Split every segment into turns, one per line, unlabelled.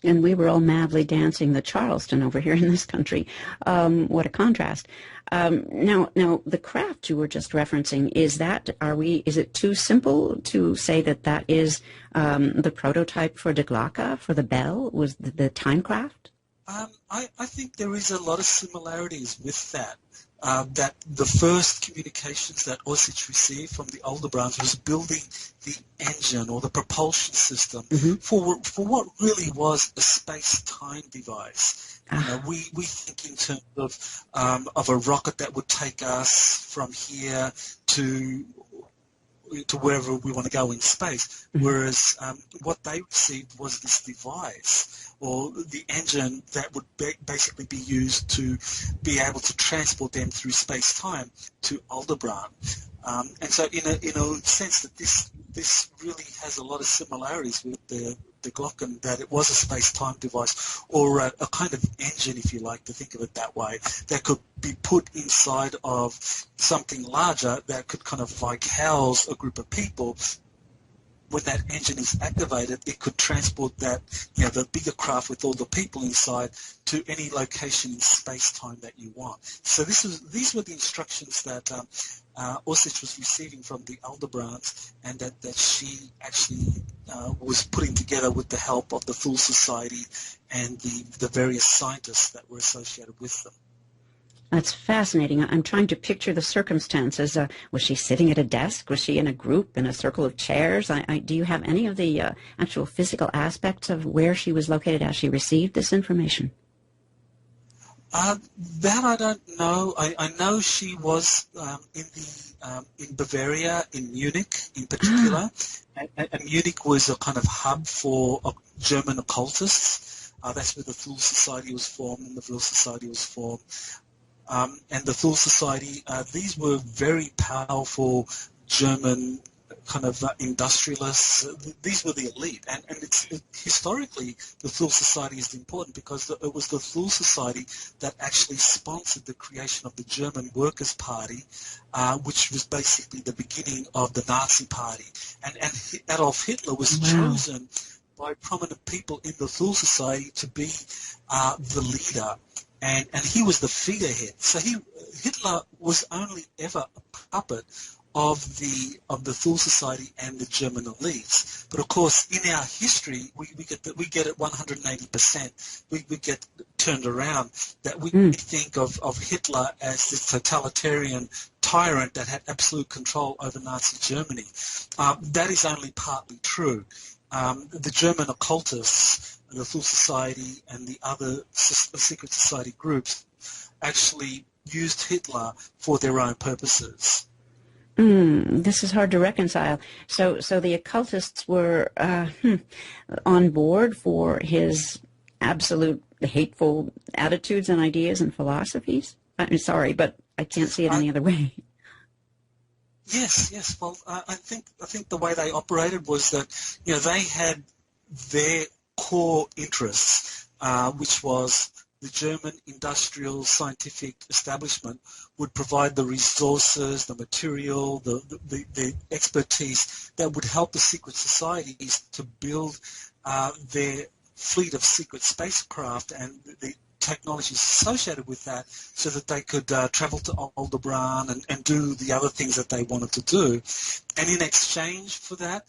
And we were all madly dancing the Charleston over here in this country. What a contrast. Now, the craft you were just referencing, is it too simple to say that that is the prototype for the Glocke, for the bell, was the time craft?
I think there is a lot of similarities with that. That the first communications that Osage received from the Aldebrans was building the engine or the propulsion system for what really was a space-time device. You know, we think in terms of a rocket that would take us from here to wherever we want to go in space, whereas what they received was this device or the engine that would basically be used to be able to transport them through space-time to Aldebaran. And so in a sense that this really has a lot of similarities with the Glocken, that it was a space-time device or a kind of engine, if you like to think of it that way, that could be put inside of something larger that could kind of like house a group of people. When that engine is activated, it could transport that, the bigger craft with all the people inside to any location in space-time that you want. So these were the instructions that Osage was receiving from the Aldebrans, and that she actually was putting together with the help of the Thule Society and the various scientists that were associated with them.
That's fascinating. I'm trying to picture the circumstances. Was she sitting at a desk? Was she in a group, in a circle of chairs? Do you have any of the actual physical aspects of where she was located as she received this information?
That I don't know. I know she was in Bavaria, in Munich in particular. And Munich was a kind of hub for German occultists. That's where the Thule Society was formed, and the Thule Society was formed. And the Thule Society, these were very powerful German kind of industrialists. These were the elite. And historically, the Thule Society is important because it was the Thule Society that actually sponsored the creation of the German Workers' Party, which was basically the beginning of the Nazi Party. And Adolf Hitler was chosen by prominent people in the Thule Society to be the leader. And he was the figurehead. So Hitler was only ever a puppet of the Thule Society and the German elites. But of course, in our history, we get it 180%. We get turned around, that we think of Hitler as this totalitarian tyrant that had absolute control over Nazi Germany. That is only partly true. The German occultists, the Thule Society and the other secret society groups actually used Hitler for their own purposes.
This is hard to reconcile. So the occultists were on board for his absolute hateful attitudes and ideas and philosophies? I'm sorry, but I can't see it any other way.
Yes. Well, I think the way they operated was that they had their core interests, which was the German industrial scientific establishment would provide the resources, the material, the expertise that would help the secret societies to build their fleet of secret spacecraft and the technologies associated with that, so that they could travel to Aldebaran and do the other things that they wanted to do. And in exchange for that,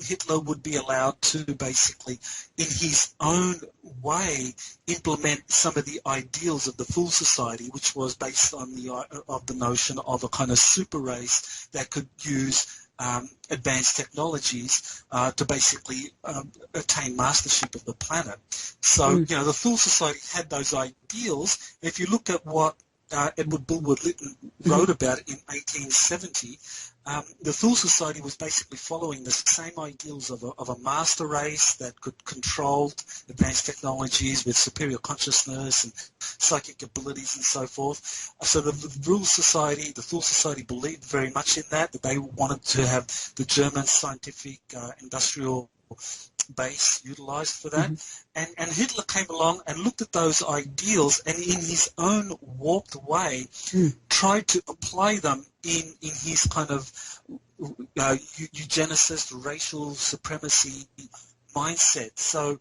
Hitler would be allowed to basically, in his own way, implement some of the ideals of the Thule Society, which was based on the notion of a kind of super race that could use advanced technologies to basically attain mastership of the planet. So, the Thule Society had those ideals. If you look at what Edward Bulwer Lytton wrote about it in 1870, the Thule Society was basically following the same ideals of a master race that could control advanced technologies with superior consciousness and psychic abilities and so forth. So the Thule Society believed very much in that they wanted to have the German scientific industrial base utilized for that. And Hitler came along and looked at those ideals and in his own warped way tried to apply them in his kind of eugenicist, racial supremacy mindset. So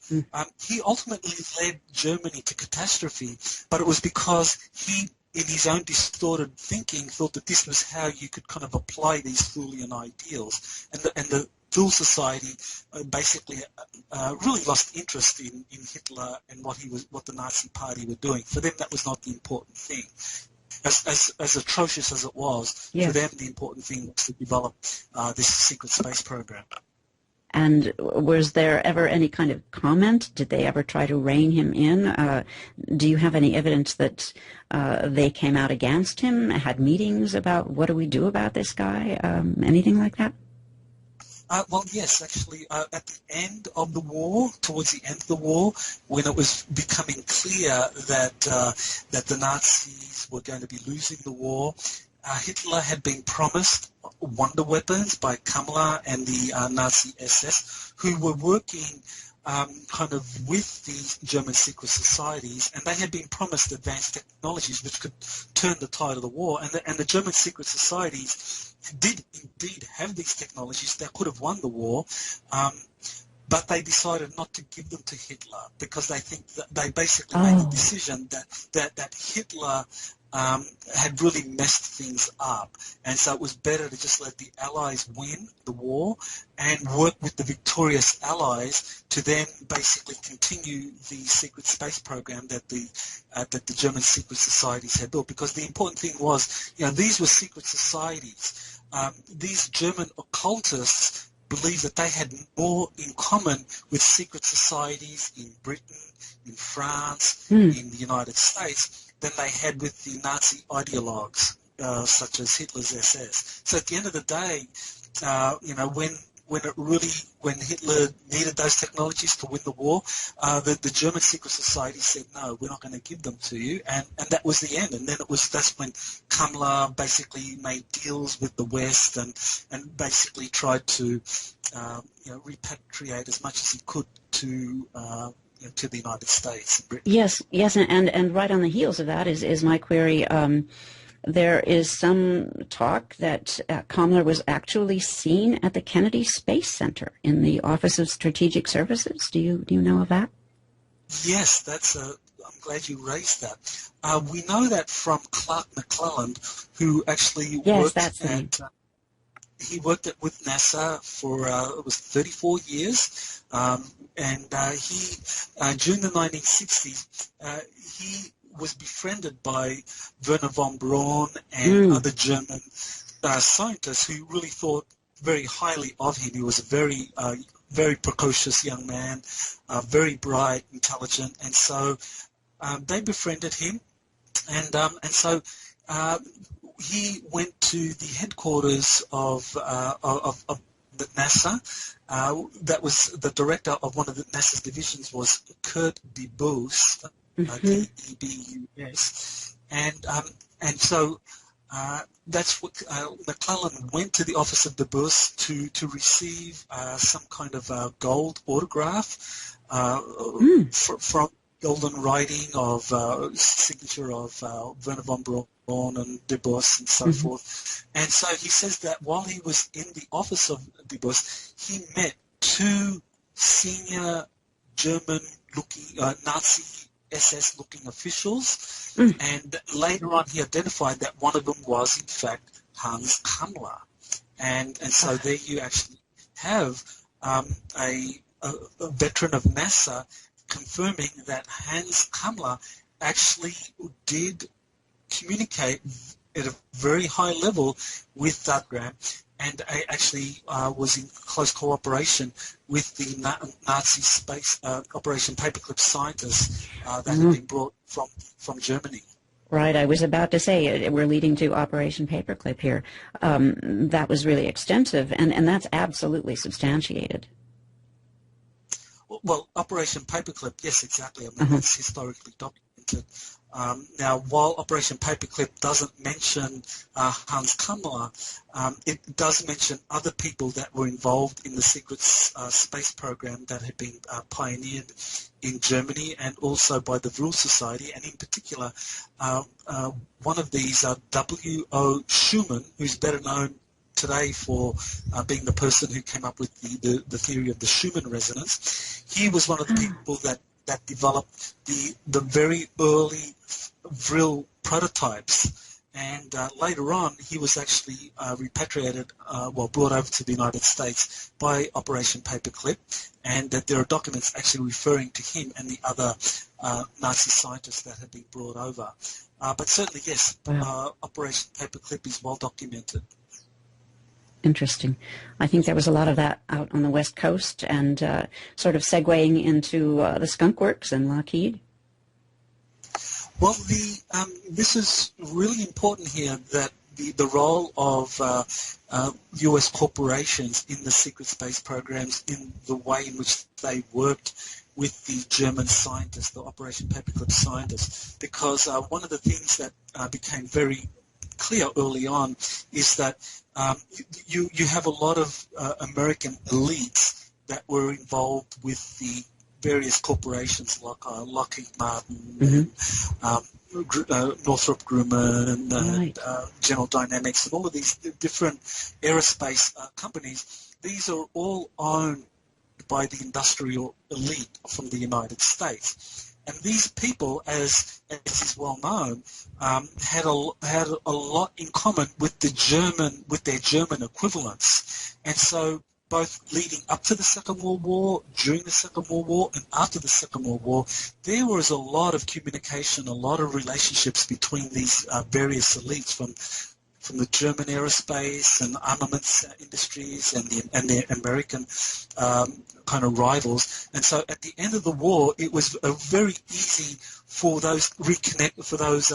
he ultimately led Germany to catastrophe, but it was because he, in his own distorted thinking, thought that this was how you could kind of apply these Thulian ideals. And the Thule Society basically really lost interest in Hitler and what the Nazi Party were doing. For them, that was not the important thing. As atrocious as it was,
yes.
For them the important thing was to develop this secret space program.
And was there ever any kind of comment? Did they ever try to rein him in? Do you have any evidence that they came out against him, had meetings about what do we do about this guy, anything like that?
Well, yes, actually, at the end of the war, towards the end of the war, when it was becoming clear that the Nazis were going to be losing the war, Hitler had been promised wonder weapons by Kammler and the Nazi SS, who were working kind of with the German secret societies, and they had been promised advanced technologies which could turn the tide of the war. And the German secret societies did indeed have these technologies that could have won the war, but they decided not to give them to Hitler because they think that they basically made the decision that Hitler had really messed things up, and so it was better to just let the Allies win the war and work with the victorious Allies to then basically continue the secret space program that the German secret societies had built. Because the important thing was, these were secret societies. These German occultists believed that they had more in common with secret societies in Britain, in France, in the United States than they had with the Nazi ideologues, such as Hitler's SS. So at the end of the day, when Hitler needed those technologies to win the war, the German secret society said, no, we're not going to give them to you, and that was the end. And then that's when Kammler basically made deals with the West and basically tried to repatriate as much as he could to the United States and Britain.
Yes, and right on the heels of that is my query. There is some talk that Kammler was actually seen at the Kennedy Space Center in the Office of Strategic Services. Do you know of that?
Yes, I'm glad you raised that. We know that from Clark McClelland, who actually worked with NASA for it was 34 years, and he during the 1960s he was befriended by Werner von Braun and other German scientists who really thought very highly of him. He was a very precocious young man, very bright, intelligent, and so they befriended him, and so he went to the headquarters of the NASA. That was the director of one of the NASA's divisions was Kurt DeBus, D-E-B-U-S, and so that's what McClellan went to the office of DeBus to receive some kind of gold autograph from golden writing of signature of Werner von Braun and DeBus and so forth. And so he says that while he was in the office of DeBus, he met two senior German-looking Nazi SS-looking officials, and later on he identified that one of them was in fact Hans Kammler, and so there you actually have a veteran of NASA confirming that Hans Kammler actually did communicate at a very high level with that Graham, and actually was in close cooperation with the Nazi space Operation Paperclip scientists that had been brought from Germany.
Right, I was about to say we're leading to Operation Paperclip here. That was really extensive, and that's absolutely substantiated.
Well, Operation Paperclip, yes, exactly. I mean, that's historically documented. Now, while Operation Paperclip doesn't mention Hans Kammler, it does mention other people that were involved in the secret space program that had been pioneered in Germany and also by the Vril Society, and in particular, one of these, W.O. Schumann, who's better known today for being the person who came up with the theory of the Schumann resonance. He was one of the people that developed the very early Vril prototypes. And later on, he was actually repatriated, brought over to the United States by Operation Paperclip, and that there are documents actually referring to him and the other Nazi scientists that had been brought over. But certainly, yes, Operation Paperclip is well documented.
Interesting. I think there was a lot of that out on the West Coast, and sort of segueing into the Skunk Works and Lockheed.
Well, this is really important here, that the role of U.S. corporations in the secret space programs, in the way in which they worked with the German scientists, the Operation Paperclip scientists, because one of the things that became very clear early on is that you have a lot of American elites that were involved with the various corporations like Lockheed Martin, and Northrop Grumman, and General Dynamics, and all of these different aerospace companies. These are all owned by the industrial elite from the United States. And these people, as is well known, had a lot in common with their German equivalents. And so both leading up to the Second World War, during the Second World War, and after the Second World War, there was a lot of communication, a lot of relationships between these various elites from the German aerospace and armaments industries and the American kind of rivals. And so at the end of the war, it was very easy for those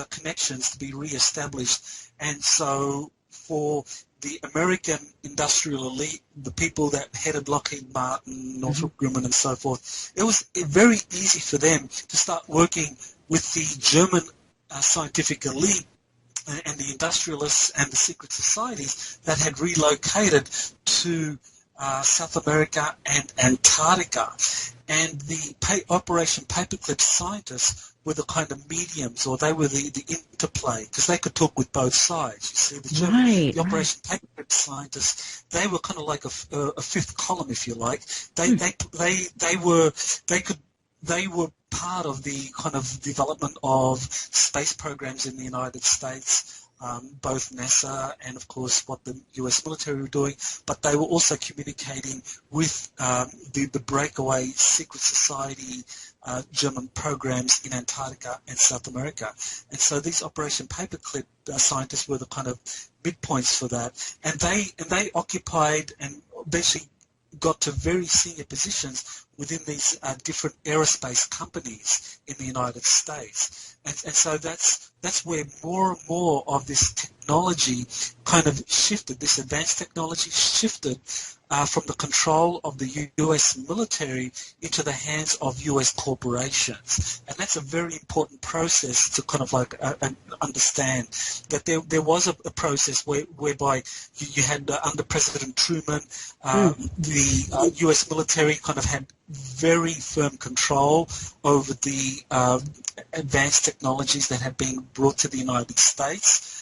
connections to be reestablished. And so for the American industrial elite, the people that headed Lockheed Martin, Northrop Grumman, and so forth, it was very easy for them to start working with the German scientific elite and the industrialists and the secret societies that had relocated to South America and Antarctica. And the Operation Paperclip scientists were the kind of mediums, or they were the interplay, because they could talk with both sides. You see, the Operation Paperclip scientists, they were kind of like a fifth column, if you like. They were part of the kind of development of space programs in the United States, both NASA and, of course, what the US military were doing, but they were also communicating with the breakaway secret society German programs in Antarctica and South America. And so these Operation Paperclip scientists were the kind of midpoints for that. And they occupied and basically got to very senior positions within these different aerospace companies in the United States. And so that's where more and more of this technology kind of shifted, this advanced technology shifted from the control of the U.S. military into the hands of U.S. corporations. And that's a very important process to kind of like understand, that there was a process whereby you had, under President Truman, the U.S. military kind of had very firm control over the advanced technologies that had been brought to the United States.